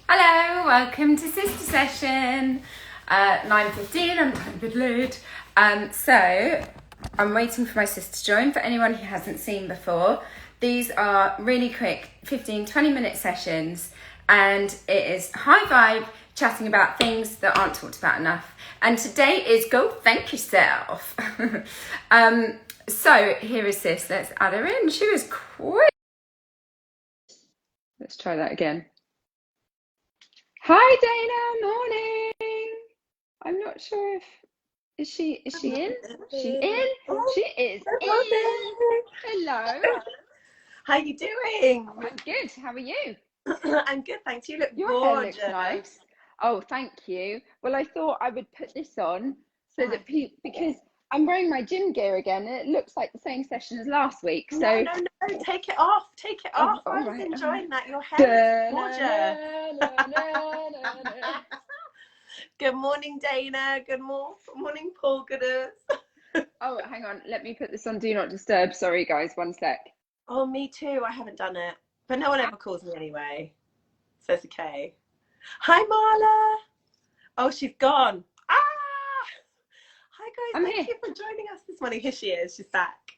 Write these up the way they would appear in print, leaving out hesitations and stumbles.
Hello, welcome to Sister Session. 9:15, I'm a bit late. So I'm waiting for my sister to join. For anyone who hasn't seen before, these are really quick 15-20 minute sessions, and it is high vibe chatting about things that aren't talked about enough. And today is Go Thank Yourself. So here is Sis. Let's add her in. She was quick. Let's try that again. Hi Dana, morning. I'm not sure if is she in? She in? She is in. Hello. How you doing? I'm good. How are you? I'm good, thanks. You look Your gorgeous. hair looks nice. Oh, thank you. Well, I thought I would put this on so that people, because I'm wearing my gym gear again and it looks like the same session as last week. So No, take it off. Take it off. I was enjoying that. Your hair looks gorgeous. Good morning, Dana. Good morning, Paul Gooders. Oh, hang on. Let me put this on Do Not Disturb. Sorry, guys. One sec. Oh, me too. I haven't done it. But no one ever calls me anyway. So it's okay. Hi, Marla. Oh, she's gone. Hi, guys. Thank you for joining us this morning. Here she is. She's back.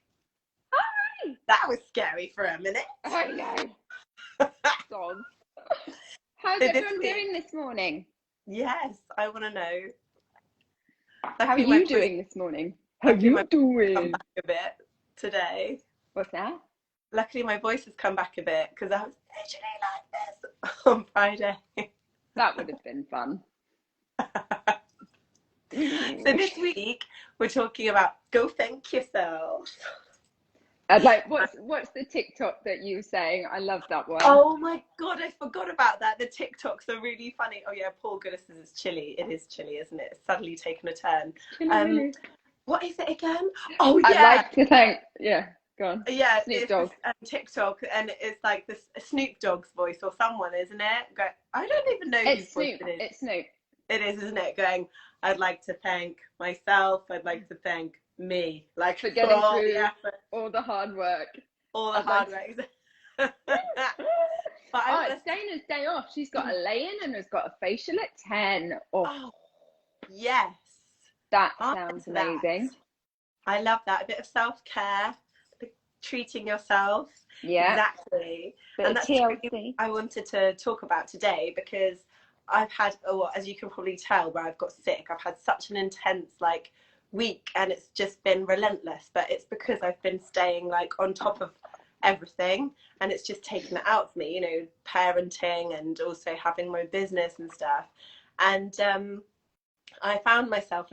Hi. That was scary for a minute. I know. Dog. How's everyone doing this morning? Yes, I want to know. How are you doing this morning? How are you doing? Come back a bit today. What's that? Luckily, my voice has come back a bit because I was literally like this on Friday. That would have been fun. So this week we're talking about Go Thank Yourself. Like, what's the TikTok that you were saying? I love that one. Oh my God, I forgot about that. The TikToks are really funny. Oh yeah, Paul Goodis says it's chilly. It is chilly, isn't it? It's suddenly taken a turn. What is it again? Oh yeah. I'd like to thank, go on. Yeah, Snoop Dogg. This, TikTok, and it's like this Snoop Dogg's voice or someone, isn't it? I don't even know whose voice it is. It's Snoop. It is, isn't it? Going, I'd like to thank myself. I'd like to thank me, like for getting all through the effort, all the hard work. All the hard work. But it's Dana's day off. She's got a lay-in and has got a facial at 10. Oh, yes. That sounds amazing. I love that. A bit of self-care, treating yourself. Yeah. Exactly. And that's really I wanted to talk about today because I've had, as you can probably tell, where I've got sick, I've had such an intense week and it's just been relentless, but it's because I've been staying on top of everything and it's just taken it out of me, parenting and also having my business and stuff. And I found myself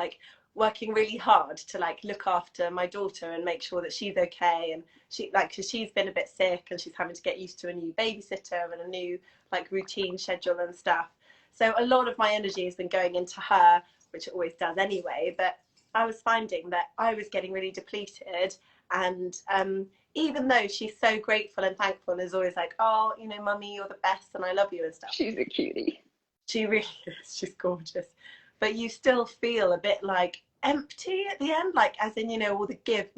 working really hard to look after my daughter and make sure that she's okay, and she cause she's been a bit sick and she's having to get used to a new babysitter and a new routine schedule and stuff. So a lot of my energy has been going into her, which it always does anyway, but I was finding that I was getting really depleted. And even though she's so grateful and thankful and is always oh, mummy, you're the best and I love you and stuff. She's a cutie. She really is. She's gorgeous. But you still feel a bit empty at the end, as in, all the give.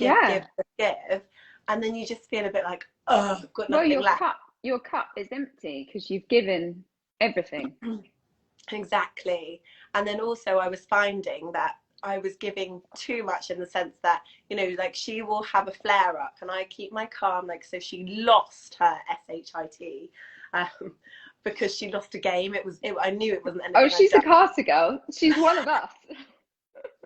And then you just feel a bit oh, I've got nothing left. Your cup is empty because you've given everything. Exactly. And then also I was finding that I was giving too much in the sense that, she will have a flare up and I keep my calm. So she lost her SHIT because she lost a game. I knew it wasn't anything. Oh, she's a Carter girl. She's one of us.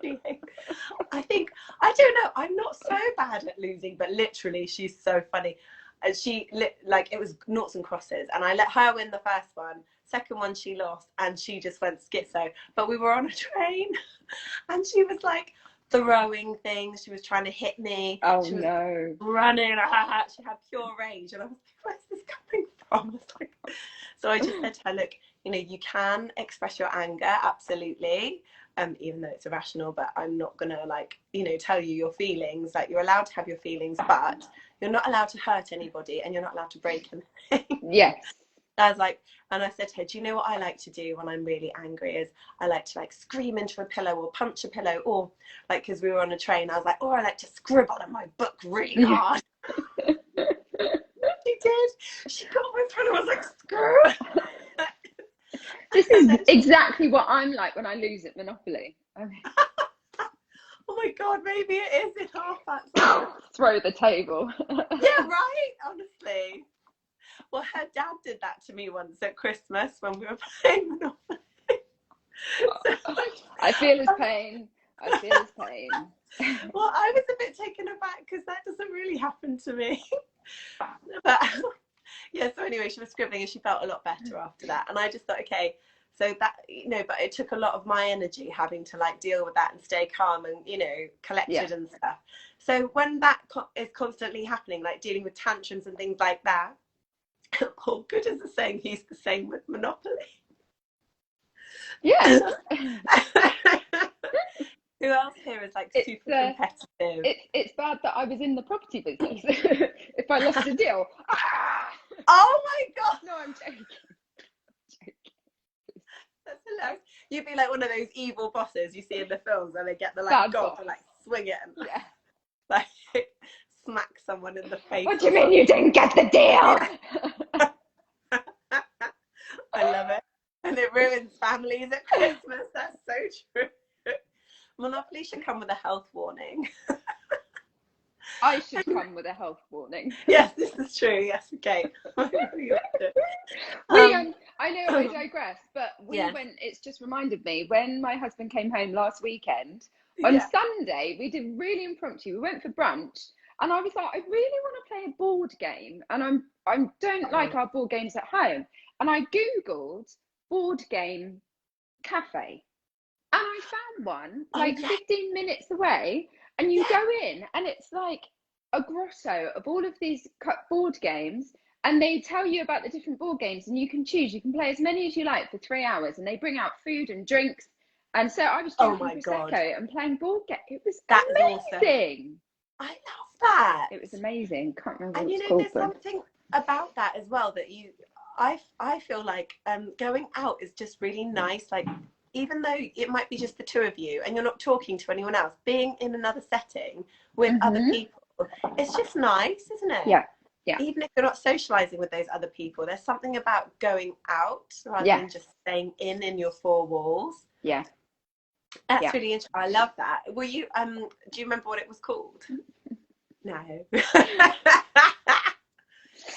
I don't know. I'm not so bad at losing, but literally she's so funny. And she it was noughts and crosses and I let her win the first one. Second one she lost and she just went schizo. But we were on a train and she was throwing things. She was trying to hit me. Oh, she was no. running. She had pure rage. And I was where's this coming from? So I just said to her, look, you can express your anger, absolutely. Even though it's irrational, but I'm not gonna tell you your feelings. You're allowed to have your feelings, but you're not allowed to hurt anybody and you're not allowed to break anything. Yes. I was and I said to her, do you know what I like to do when I'm really angry is I like to scream into a pillow or punch a pillow, or because we were on a train, I was or I like to scribble in my book really hard. She did. She got my friend and was screw. This is exactly what I'm like when I lose at Monopoly. Oh my God, maybe it is in half that time. Throw the table. Yeah, right, honestly. Well, her dad did that to me once at Christmas when we were playing Monopoly. So, I feel his pain. I feel his pain. Well, I was a bit taken aback because that doesn't really happen to me. But yeah, so anyway, she was scribbling and she felt a lot better after that. And I just thought, okay, so that, you know, but it took a lot of my energy having to like deal with that and stay calm and, you know, collected and stuff. So when that is constantly happening, like dealing with tantrums and things like that, Paul Gooders is saying he's the same with Monopoly. Yeah. Who else here is like super competitive? It's bad that I was in the property business. If I lost a deal. Oh my God. No, I'm joking. That's hilarious. You'd be like one of those evil bosses you see in the films where they get the like god to like swing it and like smack someone in the face. What do you mean you didn't get the deal? I love it. And it ruins families at Christmas. That's so true. Monopoly should come with a health warning. I should come with a health warning. Yes, this is true. Yes, okay. I know I digress, but we went, it's just reminded me, when my husband came home last weekend, on Sunday, we did really impromptu. We went for brunch, and I was like, I really want to play a board game, and I don't like our board games at home. And I Googled board game cafe, and I found one like 15 minutes away, and you go in and it's like a grotto of all of these board games, and they tell you about the different board games, and you can choose. You can play as many as you like for 3 hours, and they bring out food and drinks. And so I was drinking Prosecco and playing board games. It was amazing. Awesome. I love that. It was amazing. Can't remember what it's called. There's something about that as well that I feel like going out is just really nice. Like, even though it might be just the two of you and you're not talking to anyone else, being in another setting with other people, it's just nice, isn't it? Yeah. Even if you're not socializing with those other people, there's something about going out rather than just staying in your four walls. Yeah. That's really interesting. I love that. Were you do you remember what it was called? No.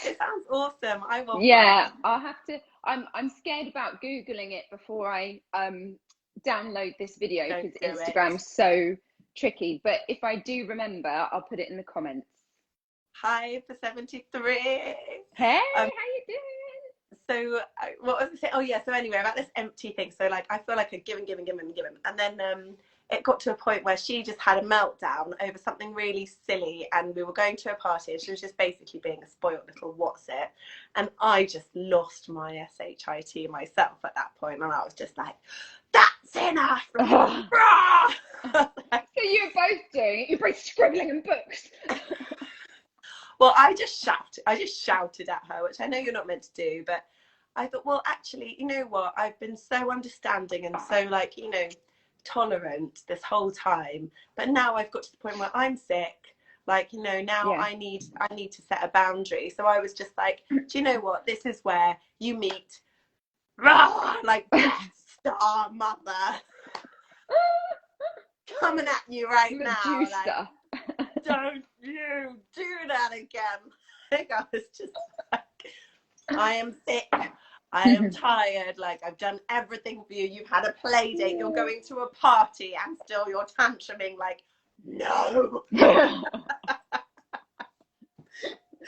It sounds awesome. I want one. I'll have to. I'm scared about Googling it before I download this video, because Instagram's so tricky. But if I do remember, I'll put it in the comments. Hi for 73. Hey, how you doing? So what was I saying? Oh yeah, so anyway, about this empty thing. So like I feel like a given. And then it got to a point where she just had a meltdown over something really silly, and we were going to a party and she was just basically being a spoiled little what's it. And I just lost my SHIT myself at that point, and I was just like, that's enough. So you're both doing it, you're both scribbling in books. Well, I just shouted at her, which I know you're not meant to do, but I thought, well, actually, you know what? I've been so understanding and so, like, you know, tolerant this whole time, but now I've got to the point where I'm sick. Like, you know, now I need to set a boundary. So I was just like, do you know what? This is where you meet, like, star mother coming at you right now. Like, don't you do that again. Like, I was just like, I am sick, I am tired, like, I've done everything for you, you've had a play date, you're going to a party, and still you're tantruming. Like, no.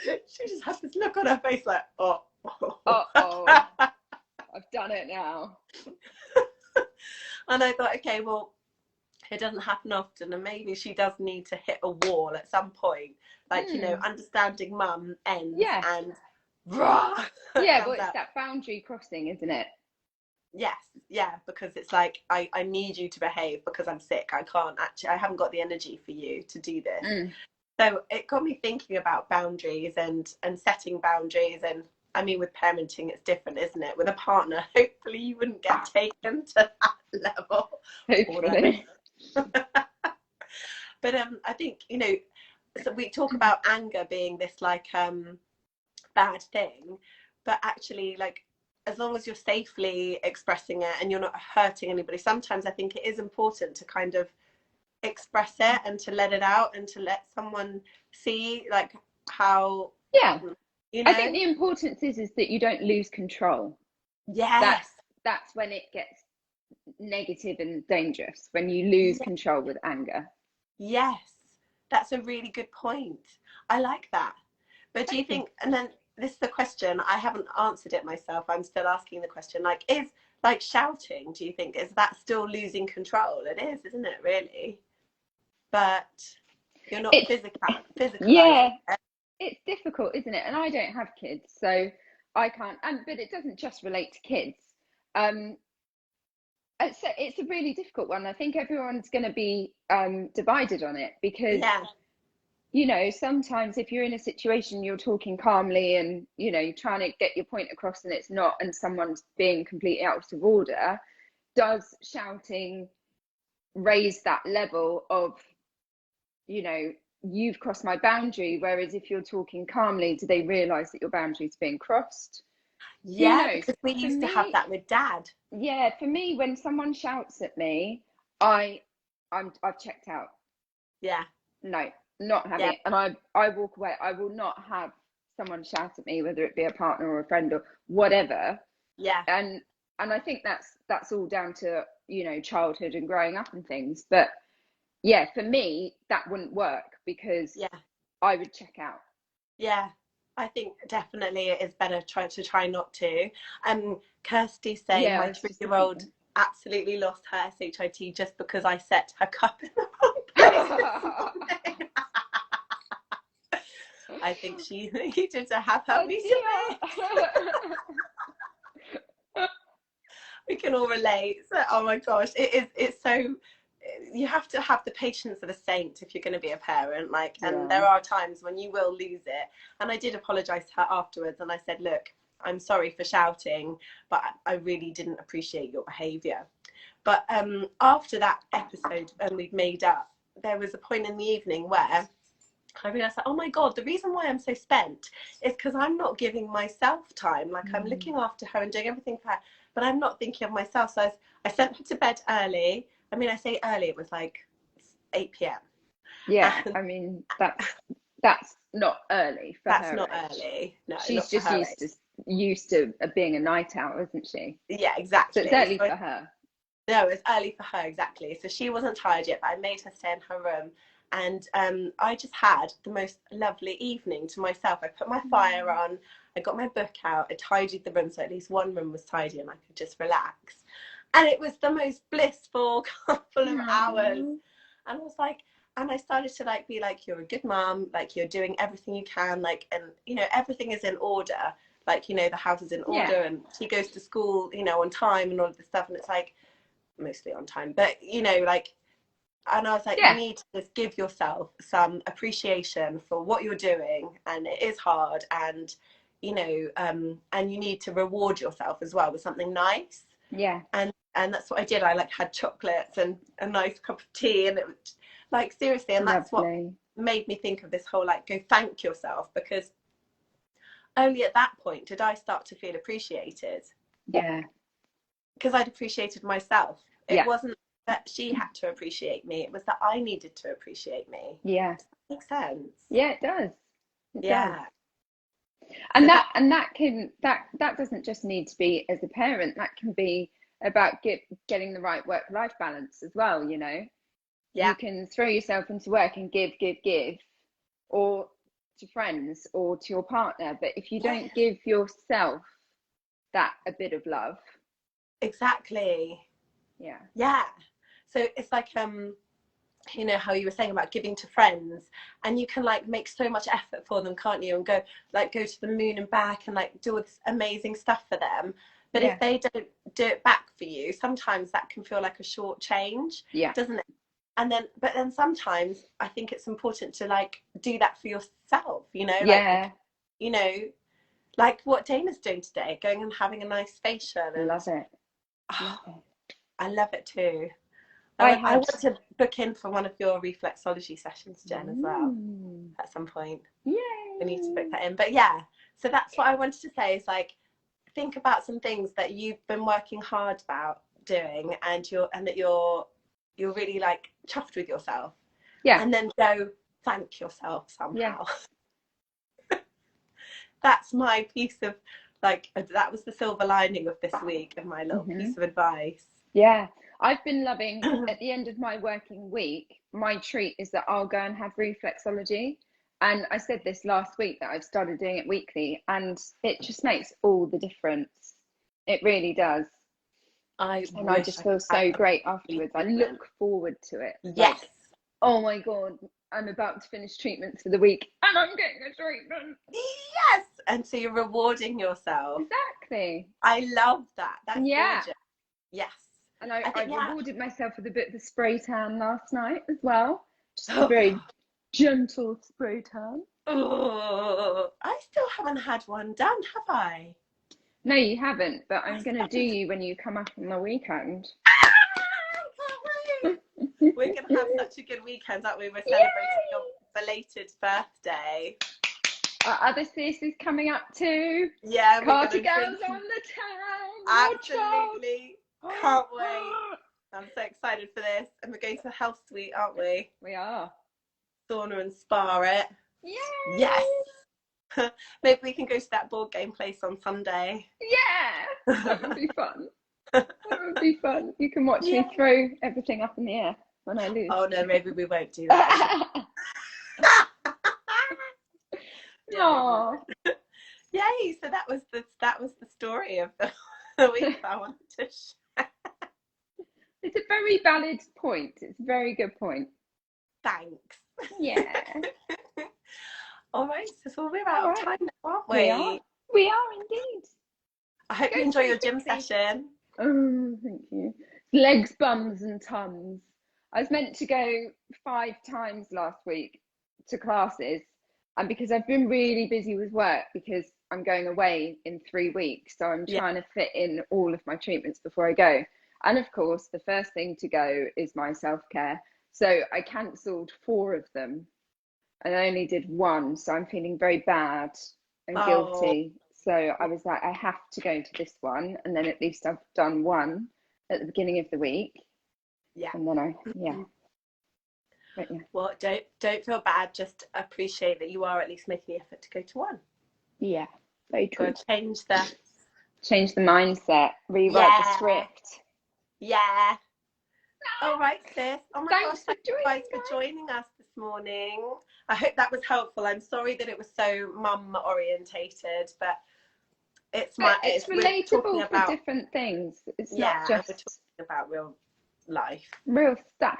She just has this look on her face like, I've done it now. And I thought, okay, well, it doesn't happen often, and maybe she does need to hit a wall at some point. Like, you know, understanding mum ends and well, it's that boundary crossing, isn't it? Yes, because it's like, I need you to behave because I'm sick. I haven't got the energy for you to do this. So it got me thinking about boundaries and setting boundaries. And I mean, with parenting, it's different, isn't it? With a partner, hopefully you wouldn't get taken to that level. Hopefully. But I think, you know, so we talk about anger being this like bad thing, but actually, like, as long as you're safely expressing it and you're not hurting anybody, sometimes I think it is important to kind of express it and to let it out and to let someone see like how, Yeah. you I think know. the importance is that you don't lose control. Yes. That's when it gets negative and dangerous, when you lose control with anger. Yes, that's a really good point. I like that. But do you think, and then this is the question, I haven't answered it myself, I'm still asking the question, like, is like shouting, do you think, is that still losing control? It is, isn't it, really? But you're not It's physicalizing yeah, it. it's difficult, isn't it? And I don't have kids, so I can't. And but it doesn't just relate to kids. Um, it's a really difficult one. I think everyone's going to be divided on it because, Yeah, you know, sometimes if you're in a situation, you're talking calmly and, you know, you're trying to get your point across and it's not, and someone's being completely out of order, does shouting raise that level of, you know, you've crossed my boundary? Whereas if you're talking calmly, do they realize that your boundary's being crossed? Who yeah, knows? because we For used to have me, that with Dad. yeah, for me, when someone shouts at me, I I've checked out. Yeah, No, not having yeah, it. And I walk away. I will not have someone shout at me, whether it be a partner or a friend or whatever. yeah, And I think that's all down to, you know, childhood and growing up and things. But yeah, for me, that wouldn't work because yeah, I would check out. yeah. I think definitely it is better to try not to. Kirsty's saying Yeah, my I was just looking at 3-year-old absolutely lost her SHIT just because I set her cup in the wrong place this them. morning. I think she needed to have her Oh muesli. dear. We can all relate. So, oh my gosh, it's so, you have to have the patience of a saint if you're going to be a parent, like, and Yeah. there are times when you will lose it. And I did apologize to her afterwards and I said, look, I'm sorry for shouting, but I really didn't appreciate your behavior. But after that episode, and we'd made up, there was a point in the evening where I realized that, oh my God, the reason why I'm so spent is because I'm not giving myself time. Like, I'm looking after her and doing everything for her, but I'm not thinking of myself. So I sent her to bed early. I mean, I say early, it was like 8 p.m. Yeah, And I mean that's not early for that's her not age. early. No, She's not for just her used age. to being a night owl, isn't she? Yeah, So it's exactly. early So for her. no, it was early for her, exactly. So she wasn't tired yet, but I made her stay in her room. And I just had the most lovely evening to myself. I put my fire on, I got my book out, I tidied the room so at least one room was tidy and I could just relax. And it was the most blissful couple of hours. Aww. And I was like, and I started to like be like, you're a good mom, like you're doing everything you can, like, and you know, everything is in order. Like, you know, the house is in Yeah. order and she goes to school, you know, on time and all of this stuff. And it's like, mostly on time, but you know, like, and I was like, you Yeah. need to just give yourself some appreciation for what you're doing, and it is hard, and you know, and you need to reward yourself as well with something nice. Yeah. And that's what I did. I like had chocolates and a nice cup of tea, and it was like seriously, and that's what Lovely. made me think of this whole like go thank yourself, because only at that point did I start to feel appreciated, Yeah. because I'd appreciated myself. It Yeah. wasn't that she had to appreciate me, it was that I needed to appreciate me. Yeah. Does that make sense? Yeah, it does. It does. Yeah. And So that, that doesn't just need to be as a parent. That can be about getting the right work-life balance as well, you know. You yeah, can throw yourself into work and give, or to friends or to your partner. But if you yeah, don't give yourself that a bit of love, exactly. yeah, Yeah. So it's like, you know how you were saying about giving to friends, and you can like make so much effort for them, can't you, and go to the moon and back and like do all this amazing stuff for them, but if yeah, they don't do it back for you, sometimes that can feel like a short change, yeah, doesn't it? And then but then sometimes I think it's important to like do that for yourself, you know, like, yeah. you know, like what Dana's doing today, going and having a nice facial, and Love it, oh, love it. I love it too. I I had, want to book in for one of your reflexology sessions, Jen, as well, at some point. We need to book yay, that in. But yeah, so that's what I wanted to say is like, think about some things that you've been working hard about doing, and that you're really like chuffed with yourself. Yeah. And then go thank yourself somehow. Yeah. That's my piece of like, that was the silver lining of this week, of my little piece of advice. Yeah. I've been loving, at the end of my working week, my treat is that I'll go and have reflexology. And I said this last week that I've started doing it weekly, and it just makes all the difference. It really does. I just feel so great afterwards. I look forward to it. Yes. Like, oh my God, I'm about to finish treatments for the week and I'm getting a treatment. Yes. And so you're rewarding yourself. Exactly. I love that. That's gorgeous. Yes. And I rewarded myself with a bit of a spray tan last night as well. Just a very gentle spray tan. Oh, I still haven't had one done, have I? No, you haven't, but I'm going to do you when you come up on the weekend. We're going to have such a good weekend, aren't we? We're celebrating your belated birthday. Our other sis is coming up too. Yeah, Carter girls on the town. Absolutely. Can't wait. I'm so excited for this. And we're going to the health suite, aren't we? We are. Sauna and spa it. Yay! Yes. Maybe we can go to that board game place on Sunday. Yeah, that would be fun. That would be fun. You can watch me throw everything up in the air when I lose. Oh no, maybe we won't do that. Aww. Yay! So that was the story of the week I wanted to share. It's a very valid point. It's a very good point. Thanks. Yeah. All right, so we're out of time now, aren't we? We are indeed. I hope you enjoy your gym session. Oh, thank you. Legs, bums and tums. I was meant to go 5 times last week to classes, and because I've been really busy with work, because I'm going away in 3 weeks, so I'm trying to fit in all of my treatments before I go. And of course, the first thing to go is my self-care. So I cancelled 4 of them and I only did 1. So I'm feeling very bad and guilty. So I was like, I have to go to this one. And then at least I've done 1 at the beginning of the week. Yeah. And then But yeah. Well, don't feel bad. Just appreciate that you are at least making the effort to go to 1. Yeah. Very true. Change the mindset. Rewrite the script. Yeah. All right, sis. Oh my Thanks gosh, thank you guys for joining us this morning. I hope that was helpful. I'm sorry that it was so mum orientated, but it's relatable for different things. It's not just we're talking about real life, real stuff,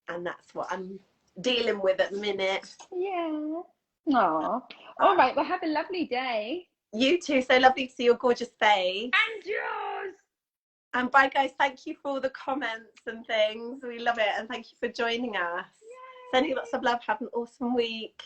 and that's what I'm dealing with at the minute. Yeah. Aww. All right. Well, have a lovely day. You too. So lovely to see your gorgeous face. And yours. And bye, guys. Thank you for all the comments and things. We love it. And thank you for joining us. Yay. Sending lots of love. Have an awesome week.